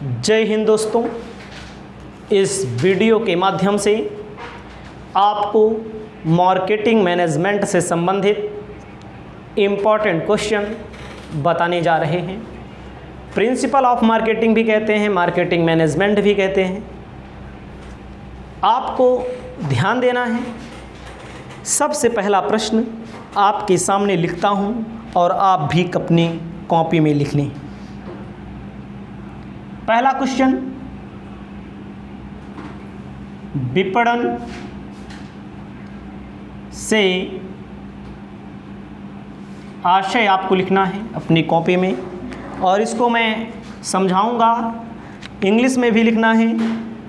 जय हिंद दोस्तों, इस वीडियो के माध्यम से आपको मार्केटिंग मैनेजमेंट से संबंधित इम्पॉर्टेंट क्वेश्चन बताने जा रहे हैं। प्रिंसिपल ऑफ मार्केटिंग भी कहते हैं, मार्केटिंग मैनेजमेंट भी कहते हैं। आपको ध्यान देना है। सबसे पहला प्रश्न आपके सामने लिखता हूं और आप भी अपनी कॉपी में लिख लें। पहला क्वेश्चन, विपणन से आशय आपको लिखना है अपनी कॉपी में, और इसको मैं समझाऊंगा। इंग्लिश में भी लिखना है,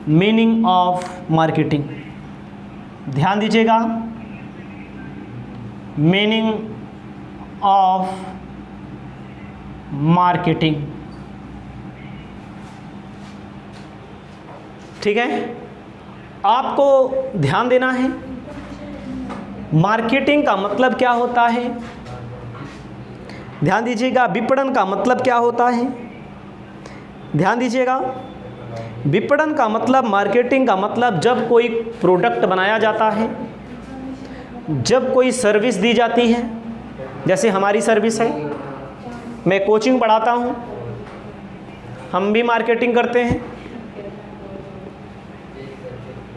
मीनिंग ऑफ मार्केटिंग। ध्यान दीजिएगा, मीनिंग ऑफ मार्केटिंग। ठीक है, आपको ध्यान देना है। मार्केटिंग का मतलब क्या होता है? ध्यान दीजिएगा। विपणन का मतलब क्या होता है? ध्यान दीजिएगा। विपणन का मतलब, मार्केटिंग का मतलब जब कोई प्रोडक्ट बनाया जाता है, जब कोई सर्विस दी जाती है। जैसे हमारी सर्विस है, मैं कोचिंग पढ़ाता हूँ, हम भी मार्केटिंग करते हैं।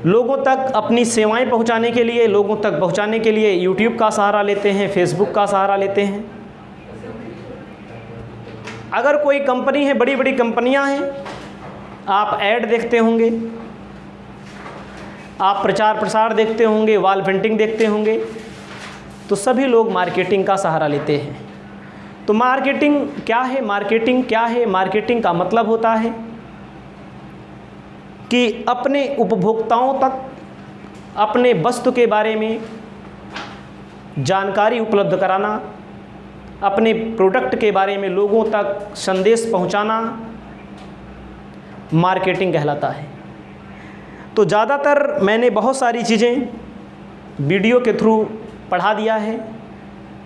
लोगों तक अपनी सेवाएं पहुंचाने के लिए, लोगों तक पहुंचाने के लिए यूट्यूब का सहारा लेते हैं, फेसबुक का सहारा लेते हैं। अगर कोई कंपनी है, बड़ी बड़ी कंपनियां हैं, आप ऐड देखते होंगे, आप प्रचार प्रसार देखते होंगे, वॉल पेंटिंग देखते होंगे, तो सभी लोग मार्केटिंग का सहारा लेते हैं। तो मार्केटिंग क्या है? मार्केटिंग क्या है? मार्केटिंग का मतलब होता है कि अपने उपभोक्ताओं तक अपने वस्तु के बारे में जानकारी उपलब्ध कराना, अपने प्रोडक्ट के बारे में लोगों तक संदेश पहुंचाना, मार्केटिंग कहलाता है। तो ज़्यादातर मैंने बहुत सारी चीज़ें वीडियो के थ्रू पढ़ा दिया है।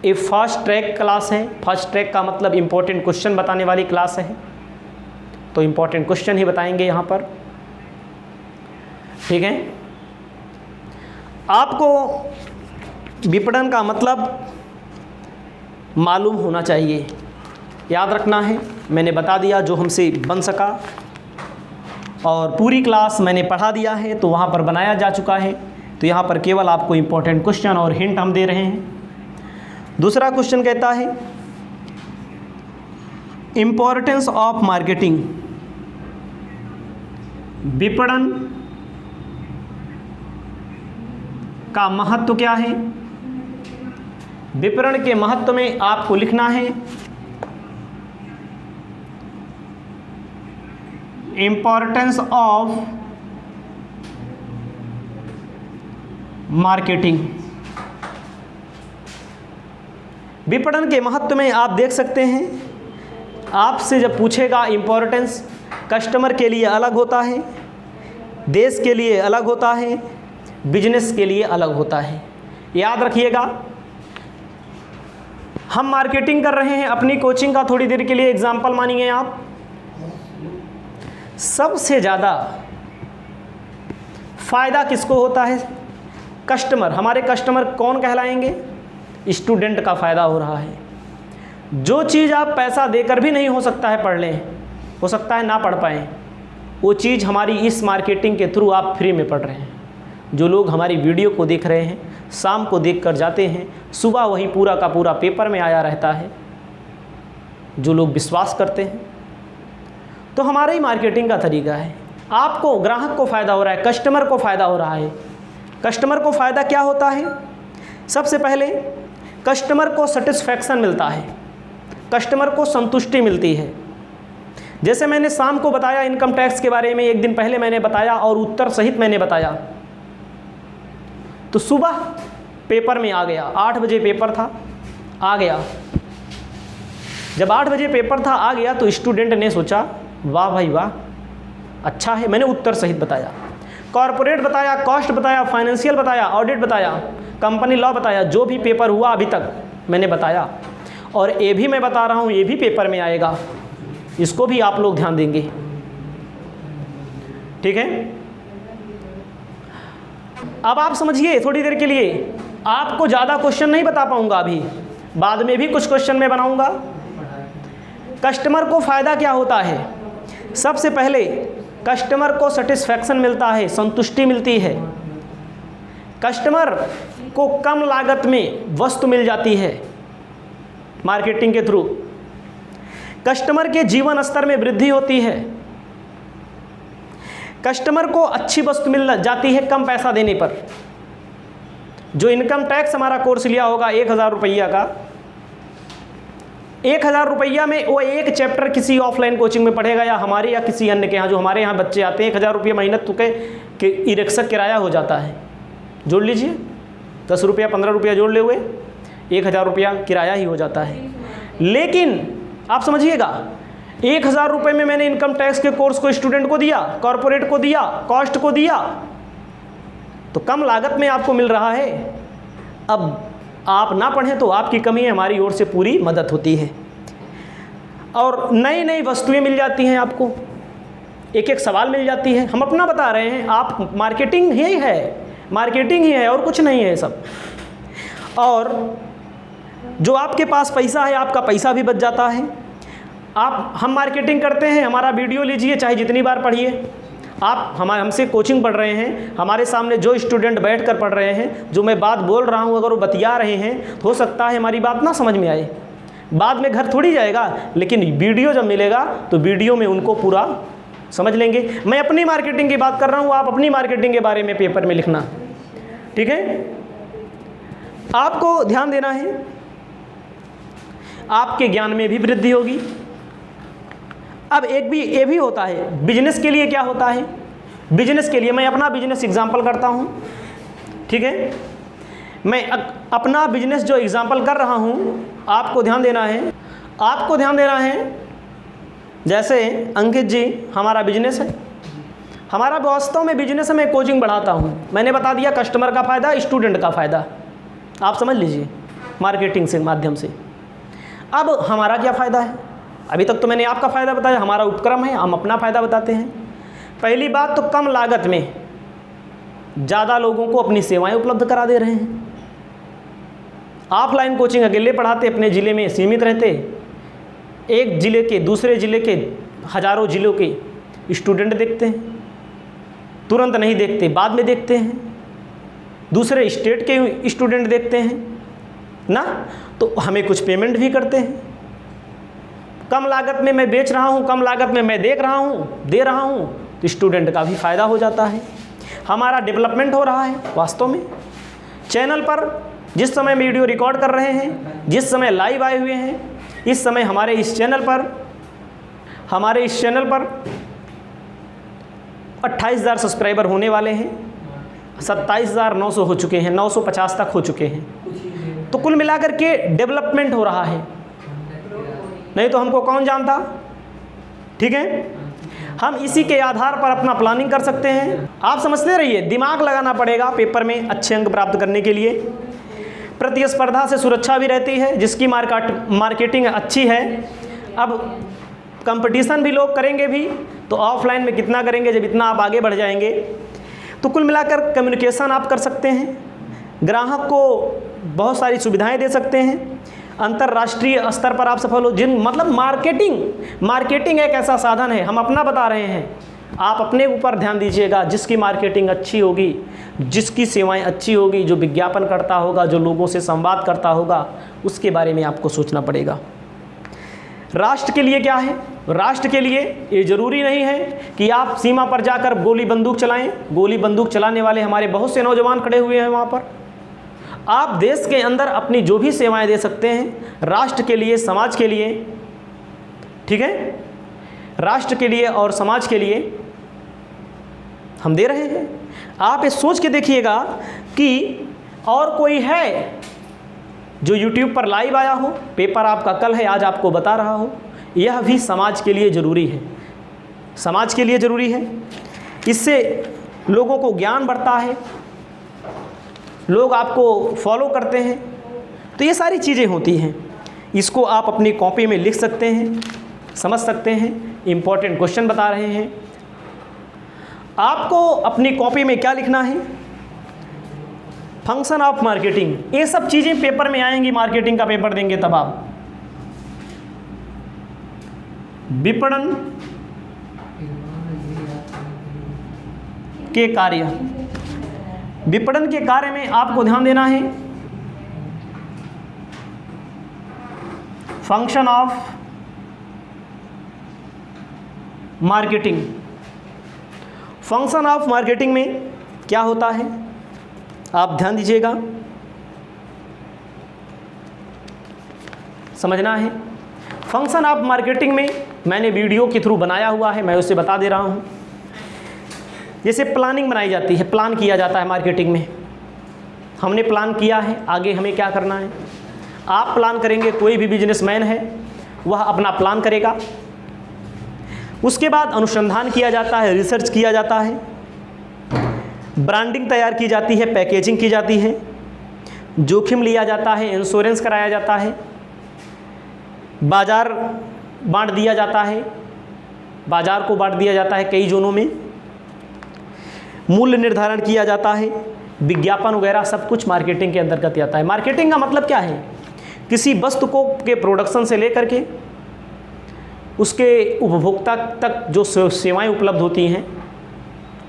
ये फास्ट ट्रैक क्लास है। फास्ट ट्रैक का मतलब इम्पोर्टेंट क्वेश्चन बताने वाली क्लास है, तो इम्पोर्टेंट क्वेश्चन ही बताएंगे यहाँ पर। ठीक है, आपको विपणन का मतलब मालूम होना चाहिए, याद रखना है। मैंने बता दिया जो हमसे बन सका, और पूरी क्लास मैंने पढ़ा दिया है, तो वहाँ पर बनाया जा चुका है। तो यहाँ पर केवल आपको इम्पोर्टेंट क्वेश्चन और हिंट हम दे रहे हैं। दूसरा क्वेश्चन कहता है, इम्पोर्टेंस ऑफ मार्केटिंग। विपणन का महत्व क्या है? विपणन के महत्व में आपको लिखना है, इंपॉर्टेंस ऑफ मार्केटिंग। विपणन के महत्व में आप देख सकते हैं, आपसे जब पूछेगा इंपॉर्टेंस, कस्टमर के लिए अलग होता है, देश के लिए अलग होता है, बिजनेस के लिए अलग होता है। याद रखिएगा, हम मार्केटिंग कर रहे हैं अपनी कोचिंग का। थोड़ी देर के लिए एग्जाम्पल मानिए आप। सबसे ज़्यादा फ़ायदा किसको होता है? कस्टमर। हमारे कस्टमर कौन कहलाएंगे? स्टूडेंट का फ़ायदा हो रहा है। जो चीज़ आप पैसा देकर भी नहीं हो सकता है पढ़ लें, हो सकता है ना पढ़ पाएँ, वो चीज़ हमारी इस मार्केटिंग के थ्रू आप फ्री में पढ़ रहे हैं। जो लोग हमारी वीडियो को देख रहे हैं, शाम को देख कर जाते हैं, सुबह वही पूरा का पूरा पेपर में आया रहता है, जो लोग विश्वास करते हैं। तो हमारा ही मार्केटिंग का तरीका है। आपको, ग्राहक को फ़ायदा हो रहा है, कस्टमर को फ़ायदा हो रहा है। कस्टमर को फ़ायदा क्या होता है? सबसे पहले कस्टमर को सेटिस्फैक्शन मिलता है, कस्टमर को संतुष्टि मिलती है। जैसे मैंने शाम को बताया इनकम टैक्स के बारे में, एक दिन पहले मैंने बताया और उत्तर सहित मैंने बताया, तो सुबह पेपर में आ गया। 8 बजे पेपर था, आ गया। जब 8 बजे पेपर था, आ गया, तो स्टूडेंट ने सोचा, वाह भाई वाह, अच्छा है, मैंने उत्तर सहित बताया। कॉर्पोरेट बताया, कॉस्ट बताया, फाइनेंशियल बताया, ऑडिट बताया, कंपनी लॉ बताया, जो भी पेपर हुआ अभी तक मैंने बताया। और ये भी मैं बता रहा हूँ, ये भी पेपर में आएगा, इसको भी आप लोग ध्यान देंगे। ठीक है। अब आप समझिए थोड़ी देर के लिए, आपको ज़्यादा क्वेश्चन नहीं बता पाऊंगा अभी, बाद में भी कुछ क्वेश्चन मैं बनाऊंगा। कस्टमर को फ़ायदा क्या होता है? सबसे पहले कस्टमर को सेटिस्फैक्शन मिलता है, संतुष्टि मिलती है। कस्टमर को कम लागत में वस्तु मिल जाती है मार्केटिंग के थ्रू। कस्टमर के जीवन स्तर में वृद्धि होती है। कस्टमर को अच्छी वस्तु मिल जाती है कम पैसा देने पर। जो इनकम टैक्स हमारा कोर्स लिया होगा 1000 रुपया का, 1000 रुपया में वो एक चैप्टर किसी ऑफलाइन कोचिंग में पढ़ेगा या हमारे या किसी अन्य के यहाँ, जो हमारे यहाँ बच्चे आते हैं, 1000 रुपया महीना तो के ई रिक्शा किराया हो जाता है। जोड़ लीजिए 10 रुपया 15 रुपया जोड़ ले हुए 1000 रुपया किराया ही हो जाता है। लेकिन आप समझिएगा 1000 रुपये में मैंने इनकम टैक्स के कोर्स को स्टूडेंट को दिया, कॉर्पोरेट को दिया, कॉस्ट को दिया, तो कम लागत में आपको मिल रहा है। अब आप ना पढ़ें तो आपकी कमी है, हमारी ओर से पूरी मदद होती है। और नई नई वस्तुएं मिल जाती हैं आपको, एक एक सवाल मिल जाती है। हम अपना बता रहे हैं, आप मार्केटिंग ही है, मार्केटिंग ही है और कुछ नहीं है सब। और जो आपके पास पैसा है, आपका पैसा भी बच जाता है। हम मार्केटिंग करते हैं, हमारा वीडियो लीजिए, चाहे जितनी बार पढ़िए। आप हमसे कोचिंग पढ़ रहे हैं, हमारे सामने जो स्टूडेंट बैठ कर पढ़ रहे हैं, जो मैं बात बोल रहा हूं, अगर वो बतिया रहे हैं तो हो सकता है हमारी बात ना समझ में आए, बाद में घर थोड़ी जाएगा, लेकिन वीडियो जब मिलेगा तो वीडियो में उनको पूरा समझ लेंगे। मैं अपनी मार्केटिंग की बात कर रहा हूँ, आप अपनी मार्केटिंग के बारे में पेपर में लिखना, ठीक है। आपको ध्यान देना है, आपके ज्ञान में भी वृद्धि होगी। अब ये भी होता है, बिजनेस के लिए क्या होता है? बिजनेस के लिए मैं अपना बिजनेस एग्जाम्पल करता हूँ, ठीक है। मैं अपना बिजनेस जो एग्जाम्पल कर रहा हूँ, आपको ध्यान देना है, आपको ध्यान देना है। जैसे अंकित जी, हमारा बिजनेस है, हमारा वास्तव में बिजनेस है, मैं कोचिंग बढ़ाता हूँ। मैंने बता दिया कस्टमर का फ़ायदा, स्टूडेंट का फ़ायदा, आप समझ लीजिए मार्केटिंग से माध्यम से। अब हमारा क्या फ़ायदा है? अभी तक तो मैंने आपका फ़ायदा बताया, हमारा उपक्रम है, हम अपना फ़ायदा बताते हैं। पहली बात तो कम लागत में ज़्यादा लोगों को अपनी सेवाएं उपलब्ध करा दे रहे हैं। ऑफलाइन कोचिंग अकेले पढ़ाते, अपने ज़िले में सीमित रहते, एक ज़िले के दूसरे ज़िले के हज़ारों ज़िलों के स्टूडेंट देखते हैं, तुरंत नहीं देखते, बाद में देखते हैं, दूसरे स्टेट के स्टूडेंट देखते हैं ना, तो हमें कुछ पेमेंट भी करते हैं। कम लागत में मैं बेच रहा हूँ, कम लागत में मैं दे रहा हूँ, तो स्टूडेंट का भी फ़ायदा हो जाता है, हमारा डेवलपमेंट हो रहा है। वास्तव में चैनल पर जिस समय वीडियो रिकॉर्ड कर रहे हैं, जिस समय लाइव आए हुए हैं, इस समय हमारे इस चैनल पर 28,000 सब्सक्राइबर होने वाले हैं, 27,900 हो चुके हैं, 950 तक हो चुके हैं। तो कुल मिलाकर के डेवलपमेंट हो रहा है, नहीं तो हमको कौन जानता, ठीक है। हम इसी के आधार पर अपना प्लानिंग कर सकते हैं। आप समझते रहिए, दिमाग लगाना पड़ेगा पेपर में अच्छे अंक प्राप्त करने के लिए। प्रतिस्पर्धा से सुरक्षा भी रहती है, जिसकी मार्केटिंग अच्छी है। अब कंपटीशन भी लोग करेंगे भी, तो ऑफलाइन में कितना करेंगे जब इतना आप आगे बढ़ जाएंगे। तो कुल मिलाकर कम्युनिकेशन आप कर सकते हैं, ग्राहक को बहुत सारी सुविधाएं दे सकते हैं, अंतर्राष्ट्रीय स्तर पर आप सफल हो। मतलब मार्केटिंग एक ऐसा साधन है, हम अपना बता रहे हैं, आप अपने ऊपर ध्यान दीजिएगा। जिसकी मार्केटिंग अच्छी होगी, जिसकी सेवाएं अच्छी होगी, जो विज्ञापन करता होगा, जो लोगों से संवाद करता होगा, उसके बारे में आपको सोचना पड़ेगा। राष्ट्र के लिए क्या है? राष्ट्र के लिए ये ज़रूरी नहीं है कि आप सीमा पर जाकर गोली बंदूक चलाएं। गोली बंदूक चलाने वाले हमारे बहुत से नौजवान खड़े हुए हैं वहाँ पर। आप देश के अंदर अपनी जो भी सेवाएं दे सकते हैं राष्ट्र के लिए, समाज के लिए, ठीक है, राष्ट्र के लिए और समाज के लिए हम दे रहे हैं। आप ये सोच के देखिएगा कि और कोई है जो YouTube पर लाइव आया हो, पेपर आपका कल है, आज आपको बता रहा हो, यह भी समाज के लिए ज़रूरी है, समाज के लिए ज़रूरी है। इससे लोगों को ज्ञान बढ़ता है, लोग आपको फॉलो करते हैं, तो ये सारी चीज़ें होती हैं। इसको आप अपनी कॉपी में लिख सकते हैं, समझ सकते हैं। इम्पॉर्टेंट क्वेश्चन बता रहे हैं। आपको अपनी कॉपी में क्या लिखना है? Function of marketing. ये सब चीज़ें पेपर में आएंगी, मार्केटिंग का पेपर देंगे तब आप। विपणन के कार्य, विपणन के कार्य में आपको ध्यान देना है function of marketing. Function of marketing में क्या होता है आप ध्यान दीजिएगा, समझना है। फंक्शन ऑफ मार्केटिंग में मैंने वीडियो के थ्रू बनाया हुआ है, मैं उसे बता दे रहा हूँ। जैसे प्लानिंग बनाई जाती है, प्लान किया जाता है मार्केटिंग में। हमने प्लान किया है, आगे हमें क्या करना है। आप प्लान करेंगे, कोई भी बिजनेसमैन है वह अपना प्लान करेगा। उसके बाद अनुसंधान किया जाता है, रिसर्च किया जाता है, ब्रांडिंग तैयार की जाती है, पैकेजिंग की जाती है, जोखिम लिया जाता है, इंश्योरेंस कराया जाता है, बाजार बांट दिया जाता है, बाजार को बांट दिया जाता है कई जोनों में, मूल्य निर्धारण किया जाता है, विज्ञापन वगैरह सब कुछ मार्केटिंग के अंतर्गत आता है। मार्केटिंग का मतलब क्या है? किसी वस्तु को के प्रोडक्शन से लेकर के उसके उपभोक्ता तक जो सेवाएं उपलब्ध होती हैं,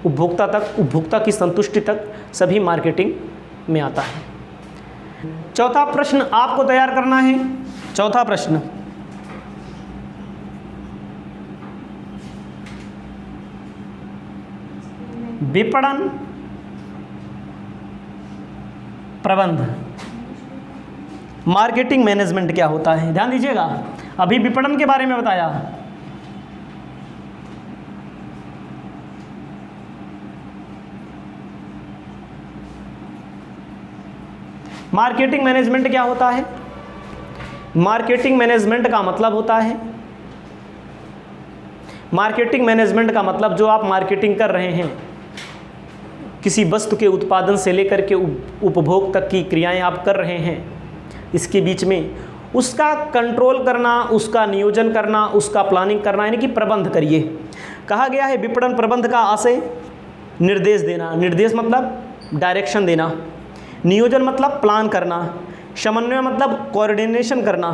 उपभोक्ता तक, उपभोक्ता की संतुष्टि तक, सभी मार्केटिंग में आता है। चौथा प्रश्न आपको तैयार करना है। चौथा प्रश्न, विपणन प्रबंध, मार्केटिंग मैनेजमेंट क्या होता है? ध्यान दीजिएगा, अभी विपणन के बारे में बताया, मार्केटिंग मैनेजमेंट क्या होता है? मार्केटिंग मैनेजमेंट का मतलब होता है, मार्केटिंग मैनेजमेंट का मतलब जो आप मार्केटिंग कर रहे हैं, किसी वस्तु के उत्पादन से लेकर के उपभोग तक की क्रियाएं आप कर रहे हैं, इसके बीच में उसका कंट्रोल करना, उसका नियोजन करना, उसका प्लानिंग करना, यानी कि प्रबंध करिए। कहा गया है विपणन प्रबंध का आशय निर्देश देना, निर्देश मतलब डायरेक्शन देना, नियोजन मतलब प्लान करना, समन्वय मतलब कोऑर्डिनेशन करना,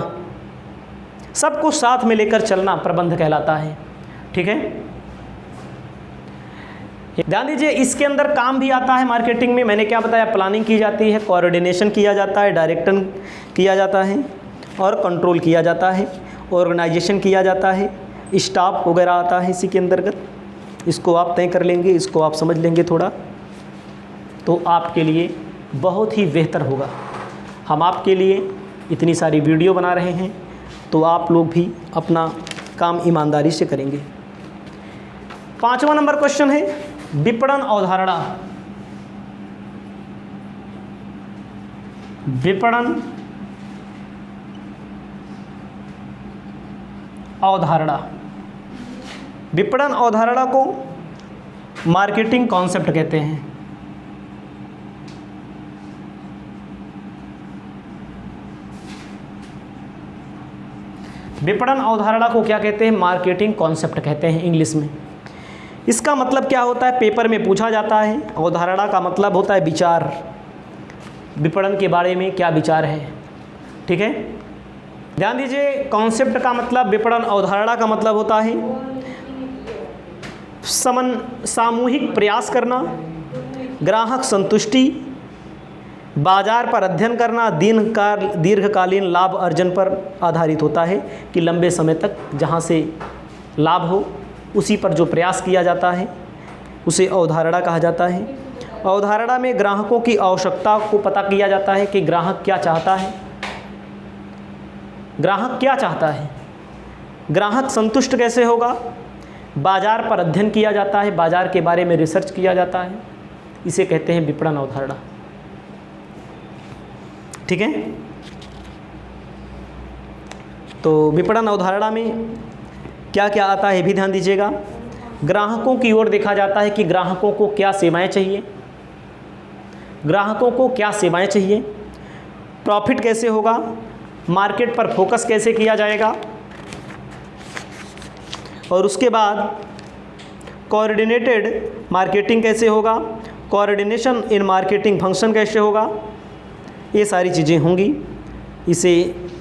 सबको साथ में लेकर चलना प्रबंध कहलाता है। ठीक है, ध्यान दीजिए, इसके अंदर काम भी आता है मार्केटिंग में। मैंने क्या बताया? प्लानिंग की जाती है, कोऑर्डिनेशन किया जाता है, डायरेक्शन किया जाता है और कंट्रोल किया जाता है, ऑर्गेनाइजेशन किया जाता है, स्टाफ वगैरह आता है इसी के अंतर्गत। इसको आप तय कर लेंगे, इसको आप समझ लेंगे थोड़ा, तो आपके लिए बहुत ही बेहतर होगा। हम आपके लिए इतनी सारी वीडियो बना रहे हैं, तो आप लोग भी अपना काम ईमानदारी से करेंगे। 5वां नंबर क्वेश्चन है विपणन अवधारणा। विपणन अवधारणा, विपणन अवधारणा को मार्केटिंग कॉन्सेप्ट कहते हैं। विपणन अवधारणा को क्या कहते हैं? मार्केटिंग कॉन्सेप्ट कहते हैं इंग्लिश में। इसका मतलब क्या होता है? पेपर में पूछा जाता है। अवधारणा का मतलब होता है विचार, विपणन के बारे में क्या विचार है। ठीक है, ध्यान दीजिए, कॉन्सेप्ट का मतलब, विपणन अवधारणा का मतलब होता है सामूहिक प्रयास करना, ग्राहक संतुष्टि, बाजार पर अध्ययन करना, दीर्घकालीन लाभ अर्जन पर आधारित होता है कि लंबे समय तक जहाँ से लाभ हो उसी पर जो प्रयास किया जाता है उसे अवधारणा कहा जाता है। अवधारणा में ग्राहकों की आवश्यकता को पता किया जाता है कि ग्राहक क्या चाहता है, ग्राहक क्या चाहता है, ग्राहक संतुष्ट कैसे होगा, बाजार पर अध्ययन किया जाता है, बाजार के बारे में रिसर्च किया जाता है, इसे कहते हैं विपणन अवधारणा। ठीक है, तो विपणन अवधारणा में क्या क्या आता है भी ध्यान दीजिएगा। ग्राहकों की ओर देखा जाता है कि ग्राहकों को क्या सेवाएं चाहिए, ग्राहकों को क्या सेवाएं चाहिए, प्रॉफिट कैसे होगा, मार्केट पर फोकस कैसे किया जाएगा, और उसके बाद कोऑर्डिनेटेड मार्केटिंग कैसे होगा, कोऑर्डिनेशन इन मार्केटिंग फंक्शन कैसे होगा, ये सारी चीज़ें होंगी। इसे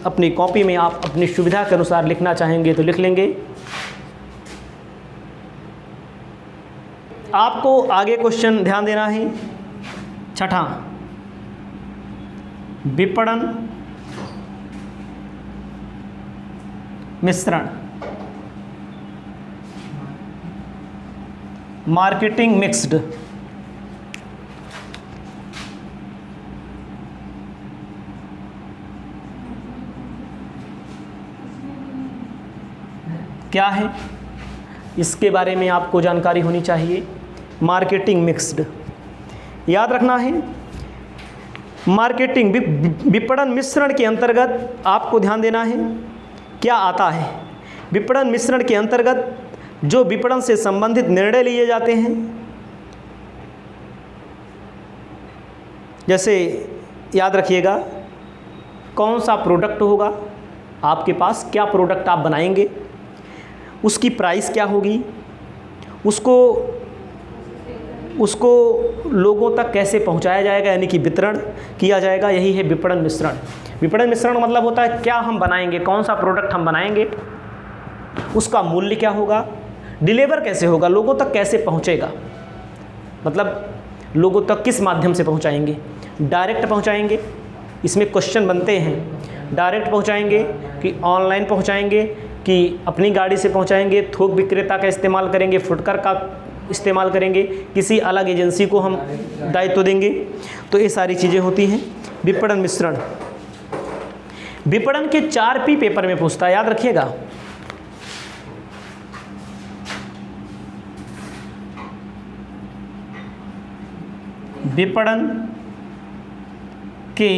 अपनी कॉपी में आप अपनी सुविधा के अनुसार लिखना चाहेंगे तो लिख लेंगे। आपको आगे क्वेश्चन ध्यान देना है। छठा, विपणन मिश्रण, मार्केटिंग मिक्स्ड। क्या है, इसके बारे में आपको जानकारी होनी चाहिए। मार्केटिंग मिक्स्ड याद रखना है। मार्केटिंग विपणन मिश्रण के अंतर्गत आपको ध्यान देना है क्या आता है। विपणन मिश्रण के अंतर्गत जो विपणन से संबंधित निर्णय लिए जाते हैं, जैसे याद रखिएगा कौन सा प्रोडक्ट होगा आपके पास, क्या प्रोडक्ट आप बनाएंगे, उसकी प्राइस क्या होगी, उसको लोगों तक कैसे पहुंचाया जाएगा, यानी कि वितरण किया जाएगा, यही है विपणन मिश्रण। विपणन मिश्रण मतलब होता है क्या हम बनाएंगे, कौन सा प्रोडक्ट हम बनाएंगे, उसका मूल्य क्या होगा, डिलीवर कैसे होगा, लोगों तक कैसे पहुंचेगा, मतलब लोगों तक किस माध्यम से पहुंचाएंगे, डायरेक्ट पहुंचाएंगे, इसमें क्वेश्चन बनते हैं, डायरेक्ट पहुंचाएंगे कि ऑनलाइन पहुंचाएंगे कि अपनी गाड़ी से पहुंचाएंगे, थोक विक्रेता का इस्तेमाल करेंगे, फुटकर का इस्तेमाल करेंगे, किसी अलग एजेंसी को हम दायित्व देंगे। तो ये सारी चीज़ें होती हैं विपणन मिश्रण। विपणन के 4P पेपर में पूछता है, याद रखिएगा। विपणन के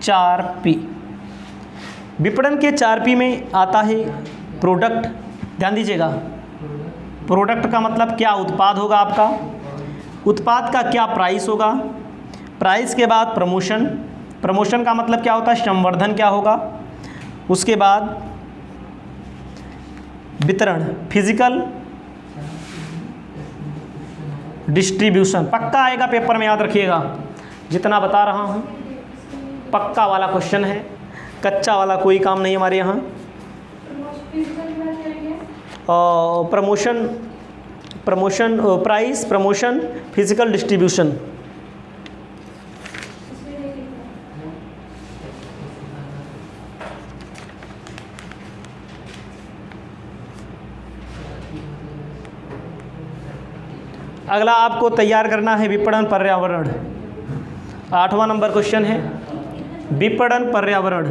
4P, विपणन के 4P में आता है प्रोडक्ट। ध्यान दीजिएगा, प्रोडक्ट का मतलब क्या उत्पाद होगा आपका, उत्पाद का क्या प्राइस होगा, प्राइस के बाद प्रमोशन, प्रमोशन का मतलब क्या होता है, संवर्धन क्या होगा, उसके बाद वितरण, फिजिकल डिस्ट्रीब्यूशन। पक्का आएगा पेपर में, याद रखिएगा, जितना बता रहा हूँ पक्का वाला क्वेश्चन है, कच्चा वाला कोई काम नहीं हमारे यहाँ। Promotion, price, promotion, physical distribution. अगला आपको तैयार करना है विपणन पर्यावरण। 8वां नंबर क्वेश्चन है विपणन पर्यावरण।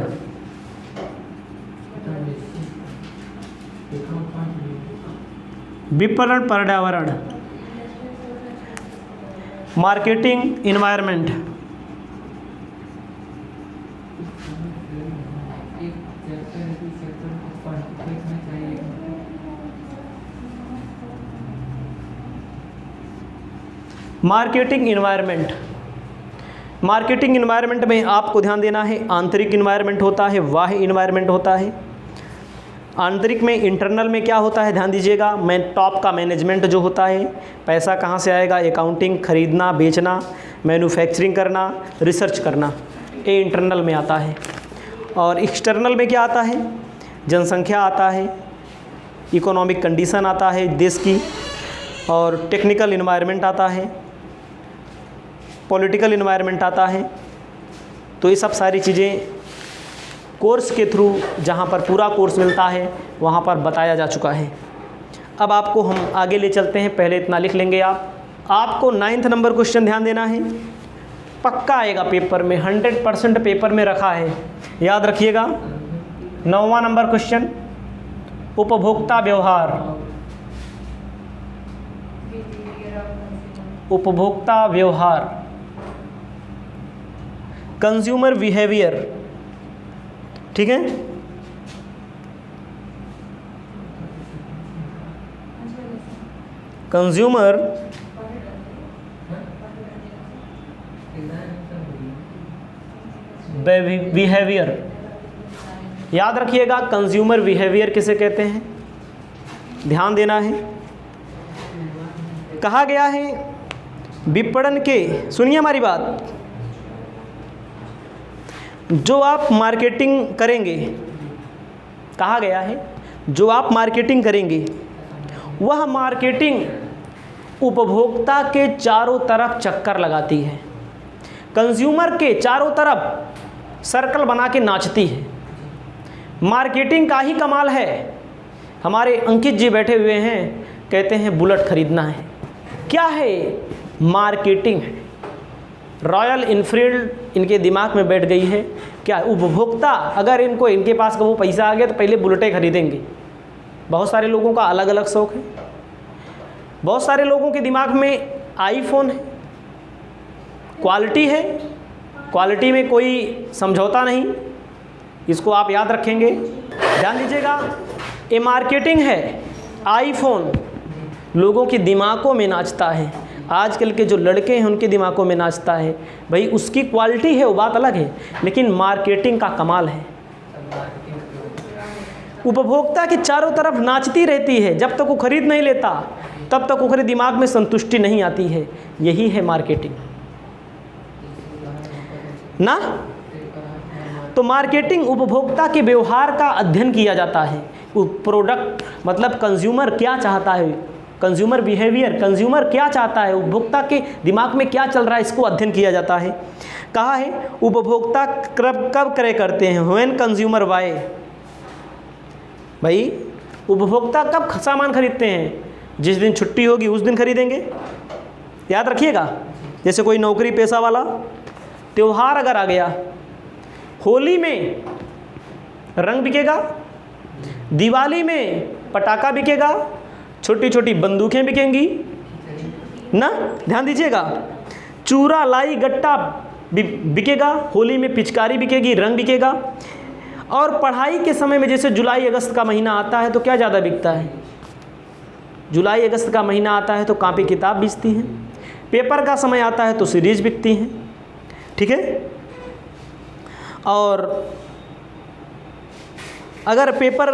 विपणन पर्यावरण, marketing environment. Marketing environment, marketing environment में आपको ध्यान देना है आंतरिक इन्वायरमेंट होता है, बाह्य इन्वायरमेंट होता है। आंतरिक में, इंटरनल में क्या होता है ध्यान दीजिएगा, टॉप का मैनेजमेंट जो होता है, पैसा कहाँ से आएगा, अकाउंटिंग, खरीदना, बेचना, मैन्युफैक्चरिंग करना, रिसर्च करना, ये इंटरनल में आता है। और एक्सटर्नल में क्या आता है, जनसंख्या आता है, इकोनॉमिक कंडीशन आता है देश की, और टेक्निकल इन्वायरमेंट आता है, पॉलिटिकल इन्वायरमेंट आता है। तो ये सब सारी चीज़ें कोर्स के थ्रू, जहाँ पर पूरा कोर्स मिलता है वहाँ पर बताया जा चुका है। अब आपको हम आगे ले चलते हैं, पहले इतना लिख लेंगे आप। आपको 9th नंबर क्वेश्चन ध्यान देना है, पक्का आएगा पेपर में, 100% पेपर में रखा है, याद रखिएगा। 9वां नंबर क्वेश्चन उपभोक्ता व्यवहार, उपभोक्ता व्यवहार, कंज्यूमर बिहेवियर, ठीक है। कंज्यूमर बिहेवियर, याद रखिएगा कंज्यूमर बिहेवियर किसे कहते हैं, ध्यान देना है। कहा गया है विपणन के, सुनिए हमारी बात, जो आप मार्केटिंग करेंगे, कहा गया है जो आप मार्केटिंग करेंगे वह मार्केटिंग उपभोक्ता के चारों तरफ चक्कर लगाती है, कंज्यूमर के चारों तरफ सर्कल बना के नाचती है। मार्केटिंग का ही कमाल है। हमारे अंकित जी बैठे हुए हैं, कहते हैं बुलेट खरीदना है। क्या है? मार्केटिंग है। रॉयल इनफील्ड इनके दिमाग में बैठ गई है। क्या उपभोक्ता अगर इनके पास का वो पैसा आ गया तो पहले बुलेटें खरीदेंगे। बहुत सारे लोगों का अलग अलग शौक़ है। बहुत सारे लोगों के दिमाग में आईफोन है, क्वालिटी है, क्वालिटी में कोई समझौता नहीं, इसको आप याद रखेंगे, ध्यान दीजिएगा। ये मार्केटिंग है। आईफोन लोगों के दिमागों में नाचता है। आजकल के जो लड़के हैं उनके दिमागों में नाचता है। भाई उसकी क्वालिटी है वो बात अलग है, लेकिन मार्केटिंग का कमाल है। उपभोक्ता के चारों तरफ नाचती रहती है। जब तक वो खरीद नहीं लेता तब तक उसके दिमाग में संतुष्टि नहीं आती है। यही है मार्केटिंग ना। तो मार्केटिंग उपभोक्ता के व्यवहार का अध्ययन किया जाता है। प्रोडक्ट मतलब कंज्यूमर क्या चाहता है, कंज्यूमर बिहेवियर, कंज्यूमर क्या चाहता है, उपभोक्ता के दिमाग में क्या चल रहा है, इसको अध्ययन किया जाता है। कहा है उपभोक्ता कब क्रय करते हैं? When consumer buy. भाई उपभोक्ता कब सामान खरीदते हैं? जिस दिन छुट्टी होगी उस दिन खरीदेंगे, याद रखिएगा। जैसे कोई नौकरी पेशा वाला, त्योहार अगर आ गया, होली में रंग बिकेगा, दिवाली में पटाखा बिकेगा, छोटी छोटी बंदूकें बिकेंगी ना, ध्यान दीजिएगा। चूरा लाई गट्टा बिकेगा, होली में पिचकारी बिकेगी, रंग बिकेगा। और पढ़ाई के समय में जैसे जुलाई अगस्त का महीना आता है तो क्या ज़्यादा बिकता है? जुलाई अगस्त का महीना आता है तो कॉपी किताब बिकती हैं। पेपर का समय आता है तो सीरीज बिकती हैं, ठीक है। और अगर पेपर,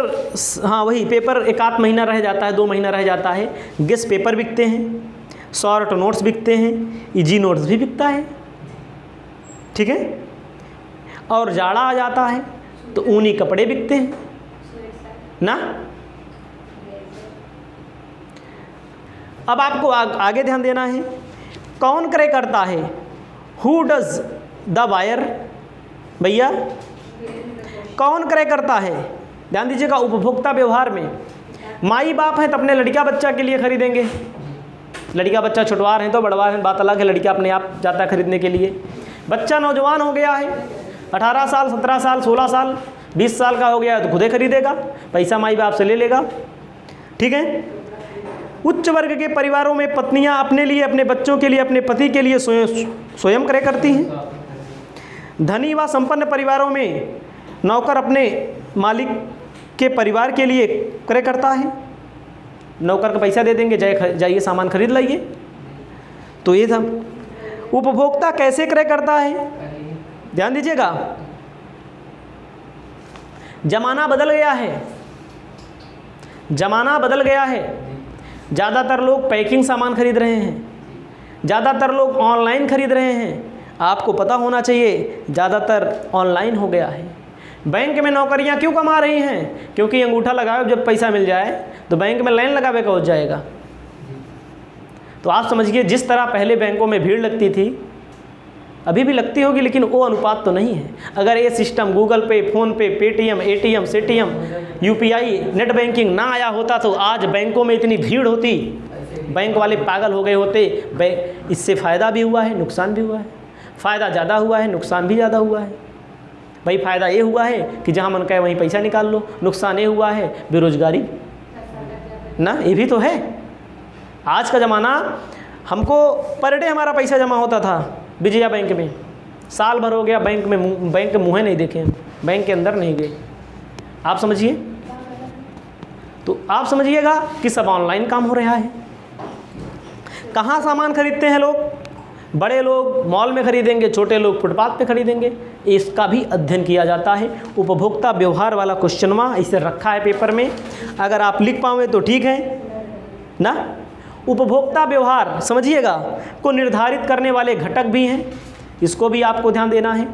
हाँ वही पेपर एक आध महीना रह जाता है, 2 महीना रह जाता है, गेस्ट पेपर बिकते हैं, शॉर्ट नोट्स बिकते हैं, इजी नोट्स भी बिकता है, ठीक है। और जाड़ा आ जाता है तो ऊनी कपड़े बिकते हैं ना। अब आपको आगे ध्यान देना है, कौन क्रय करता है? Who does the buyer? भैया कौन क्रय करता है? ध्यान दीजिएगा। उपभोक्ता व्यवहार में माई बाप हैं तो अपने लड़का बच्चा के लिए खरीदेंगे। लड़का बच्चा छुटवार हैं तो बड़वार हैं, बात अलग है। लड़का अपने आप जाता है खरीदने के लिए। बच्चा नौजवान हो गया है, 18 साल 17 साल 16 साल 20 साल का हो गया है तो खुदे खरीदेगा, पैसा माई बाप से ले लेगा, ठीक है। उच्च वर्ग के परिवारों में पत्नियां अपने लिए, अपने बच्चों के लिए, अपने पति के लिए स्वयं क्रय करती हैं। धनी व संपन्न परिवारों में नौकर अपने मालिक के परिवार के लिए क्रय करता है। नौकर का पैसा दे देंगे, जाइए सामान खरीद लाइए। तो ये था। उपभोक्ता कैसे क्रय करता है? ध्यान दीजिएगा। जमाना बदल गया है, जमाना बदल गया है। ज़्यादातर लोग पैकिंग सामान खरीद रहे हैं, ज़्यादातर लोग ऑनलाइन खरीद रहे हैं। आपको पता होना चाहिए ज़्यादातर ऑनलाइन हो गया है। बैंक में नौकरियां क्यों कमा रही हैं? क्योंकि अंगूठा लगाओ, जब पैसा मिल जाए तो बैंक में लाइन लगावे का हो जाएगा। तो आप समझिए, जिस तरह पहले बैंकों में भीड़ लगती थी, अभी भी लगती होगी, लेकिन वो अनुपात तो नहीं है। अगर ये system Google Pay, PhonePe, Paytm, ATM, सेटीएम, यूपीआई, नेट बैंकिंग ना आया होता तो आज बैंकों में इतनी भीड़ होती, बैंक वाले पागल हो गए होते। इससे फ़ायदा भी हुआ है, नुकसान भी हुआ है। फ़ायदा ज़्यादा हुआ है, नुकसान भी ज़्यादा हुआ है। भाई फ़ायदा ये हुआ है कि जहाँ मन कहे वहीं पैसा निकाल लो, नुकसान ये हुआ है बेरोजगारी ना, ये भी तो है। आज का ज़माना, हमको पर डे हमारा पैसा जमा होता था विजया बैंक में, साल भर हो गया बैंक के मुँह नहीं देखे, बैंक के अंदर नहीं गए। आप समझिए। तो आप समझिएगा कि सब ऑनलाइन काम हो रहा है। कहाँ सामान खरीदते हैं लोग? बड़े लोग मॉल में खरीदेंगे, छोटे लोग फुटपाथ पे खरीदेंगे। इसका भी अध्ययन किया जाता है। उपभोक्ता व्यवहार वाला क्वेश्चनवा इसे रखा है पेपर में, अगर आप लिख पाओगे तो ठीक है ना। उपभोक्ता व्यवहार समझिएगा को निर्धारित करने वाले घटक भी हैं, इसको भी आपको ध्यान देना है।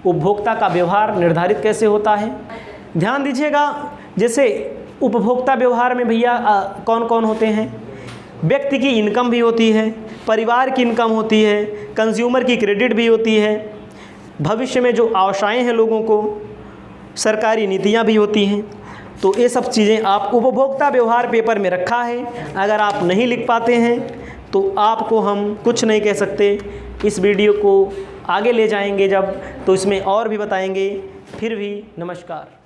उपभोक्ता का व्यवहार निर्धारित कैसे होता है, ध्यान दीजिएगा। जैसे उपभोक्ता व्यवहार में भैया कौन कौन होते हैं? व्यक्ति की इनकम भी होती है, परिवार की इनकम होती है, कंज्यूमर की क्रेडिट भी होती है, भविष्य में जो आशाएं हैं लोगों को, सरकारी नीतियां भी होती हैं। तो ये सब चीज़ें आप उपभोक्ता व्यवहार पेपर में रखा है। अगर आप नहीं लिख पाते हैं तो आपको हम कुछ नहीं कह सकते। इस वीडियो को आगे ले जाएंगे जब, तो इसमें और भी बताएंगे। फिर भी नमस्कार।